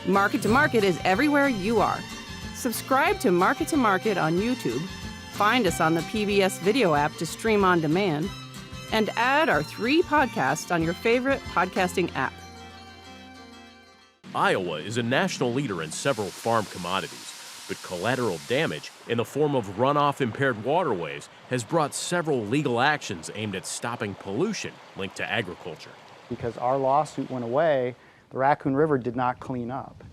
Market to Market is everywhere you are. Subscribe to Market on YouTube, find us on the PBS video app to stream on demand, and add our 3 podcasts on your favorite podcasting app. Iowa is a national leader in several farm commodities, but collateral damage in the form of runoff-impaired waterways has brought several legal actions aimed at stopping pollution linked to agriculture. Because our lawsuit went away, the Raccoon River did not clean up.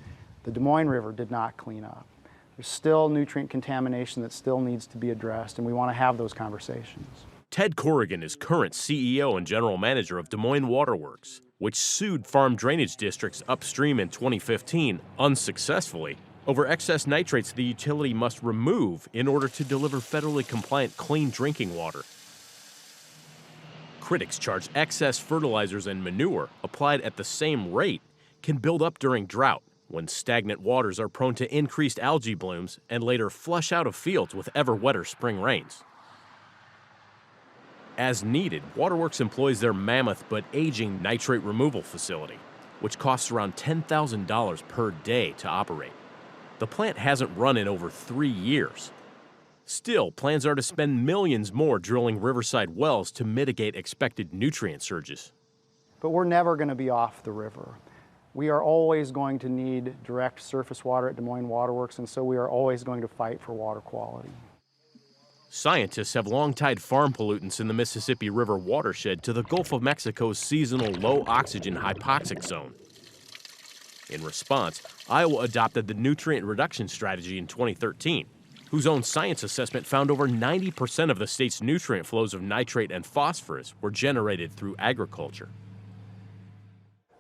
The Des Moines River did not clean up. There's still nutrient contamination that still needs to be addressed, and we want to have those conversations. Ted Corrigan is current CEO and general manager of Des Moines Waterworks, which sued farm drainage districts upstream in 2015 unsuccessfully over excess nitrates the utility must remove in order to deliver federally compliant clean drinking water. Critics charge excess fertilizers and manure applied at the same rate can build up during drought, when stagnant waters are prone to increased algae blooms and later flush out of fields with ever wetter spring rains. As needed, Waterworks employs their mammoth but aging nitrate removal facility, which costs around $10,000 per day to operate. The plant hasn't run in over 3 years. Still, plans are to spend millions more drilling riverside wells to mitigate expected nutrient surges. But we're never going to be off the river. We are always going to need direct surface water at Des Moines Waterworks, and so we are always going to fight for water quality. Scientists have long tied farm pollutants in the Mississippi River watershed to the Gulf of Mexico's seasonal low-oxygen hypoxic zone. In response, Iowa adopted the nutrient reduction strategy in 2013, whose own science assessment found over 90% of the state's nutrient flows of nitrate and phosphorus were generated through agriculture.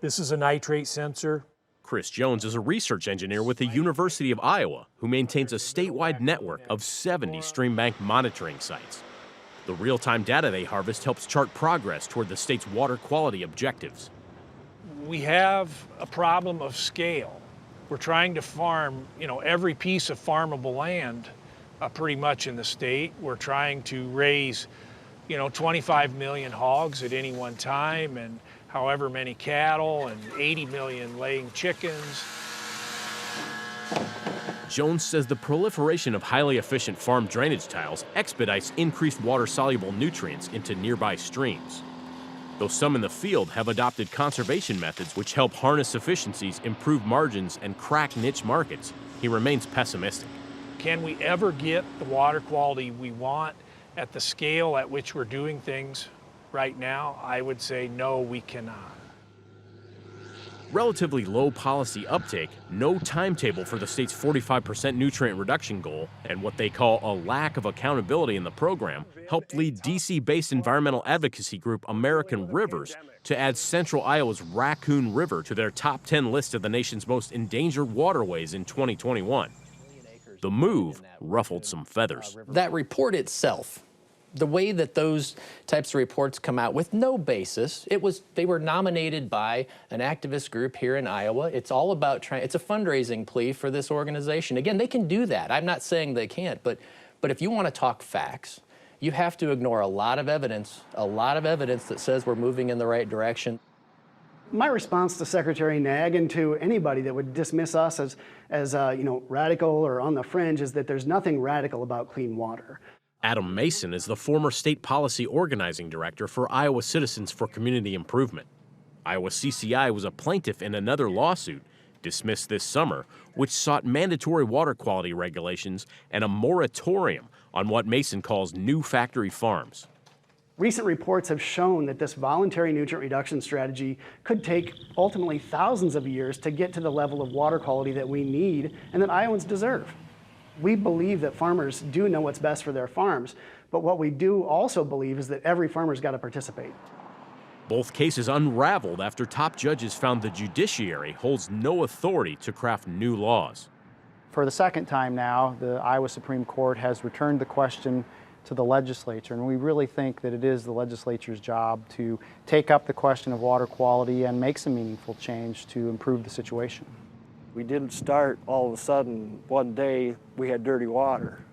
This is a nitrate sensor. Chris Jones is a research engineer with the University of Iowa who maintains a statewide network of 70 stream bank monitoring sites. The real-time data they harvest helps chart progress toward the state's water quality objectives. We have a problem of scale. We're trying to farm, every piece of farmable land pretty much in the state. We're trying to raise, 25 million hogs at any one time, and however many cattle, and 80 million laying chickens. Jones says the proliferation of highly efficient farm drainage tiles expedites increased water-soluble nutrients into nearby streams. Though some in the field have adopted conservation methods which help harness efficiencies, improve margins, and crack niche markets, he remains pessimistic. Can we ever get the water quality we want at the scale at which we're doing things right now? I would say no, we cannot. Relatively low policy uptake, no timetable for the state's 45% nutrient reduction goal, and what they call a lack of accountability in the program helped lead DC-based environmental advocacy group American Rivers to add central Iowa's Raccoon River to their top 10 list of the nation's most endangered waterways in 2021. The move ruffled some feathers. That report itself, the way that those types of reports come out with no basis, they were nominated by an activist group here in Iowa. It's all about it's a fundraising plea for this organization. Again, they can do that. I'm not saying they can't, but if you want to talk facts, you have to ignore a lot of evidence that says we're moving in the right direction. My response to Secretary Nag and to anybody that would dismiss us as radical or on the fringe is that there's nothing radical about clean water. Adam Mason is the former state policy organizing director for Iowa Citizens for Community Improvement. Iowa CCI was a plaintiff in another lawsuit dismissed this summer, which sought mandatory water quality regulations and a moratorium on what Mason calls new factory farms. Recent reports have shown that this voluntary nutrient reduction strategy could take ultimately thousands of years to get to the level of water quality that we need and that Iowans deserve. We believe that farmers do know what's best for their farms, but what we do also believe is that every farmer's got to participate. Both cases unraveled after top judges found the judiciary holds no authority to craft new laws. For the second time now, the Iowa Supreme Court has returned the question to the legislature, and we really think that it is the legislature's job to take up the question of water quality and make some meaningful change to improve the situation. We didn't start all of a sudden one day we had dirty water.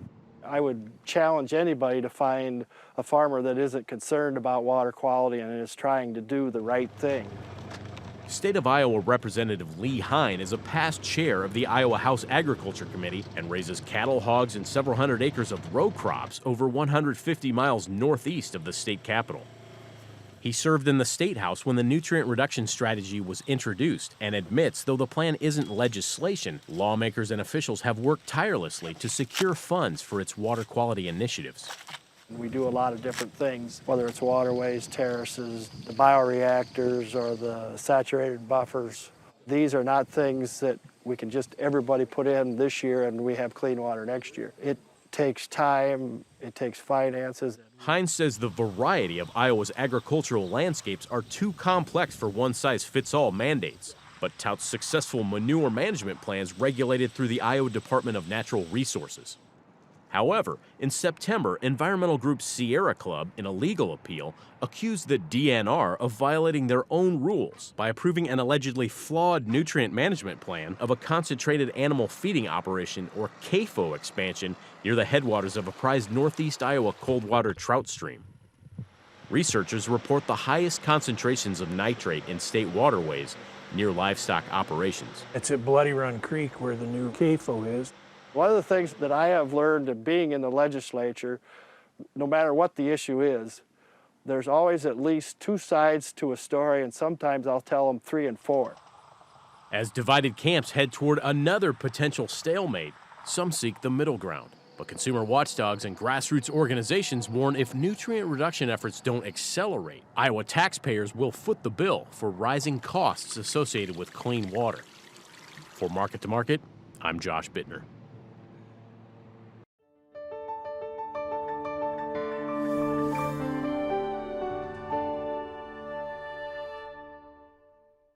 I would challenge anybody to find a farmer that isn't concerned about water quality and is trying to do the right thing. State of Iowa Representative Lee Hine is a past chair of the Iowa House Agriculture Committee and raises cattle, hogs, and several hundred acres of row crops over 150 miles northeast of the state capital. He served in the State House when the nutrient reduction strategy was introduced and admits though the plan isn't legislation, lawmakers and officials have worked tirelessly to secure funds for its water quality initiatives. We do a lot of different things, whether it's waterways, terraces, the bioreactors, or the saturated buffers. These are not things that we can just everybody put in this year and we have clean water next year. It takes time, it takes finances. Hines says the variety of Iowa's agricultural landscapes are too complex for one-size-fits-all mandates, but touts successful manure management plans regulated through the Iowa Department of Natural Resources. However, in September, environmental group Sierra Club, in a legal appeal, accused the DNR of violating their own rules by approving an allegedly flawed nutrient management plan of a concentrated animal feeding operation, or CAFO, expansion near the headwaters of a prized northeast Iowa cold water trout stream. Researchers report the highest concentrations of nitrate in state waterways near livestock operations. It's at Bloody Run Creek where the new CAFO is. One of the things that I have learned in being in the legislature, no matter what the issue is, there's always at least two sides to a story, and sometimes I'll tell them 3 and 4. As divided camps head toward another potential stalemate, some seek the middle ground. But consumer watchdogs and grassroots organizations warn if nutrient reduction efforts don't accelerate, Iowa taxpayers will foot the bill for rising costs associated with clean water. For Market to Market, I'm Josh Bittner.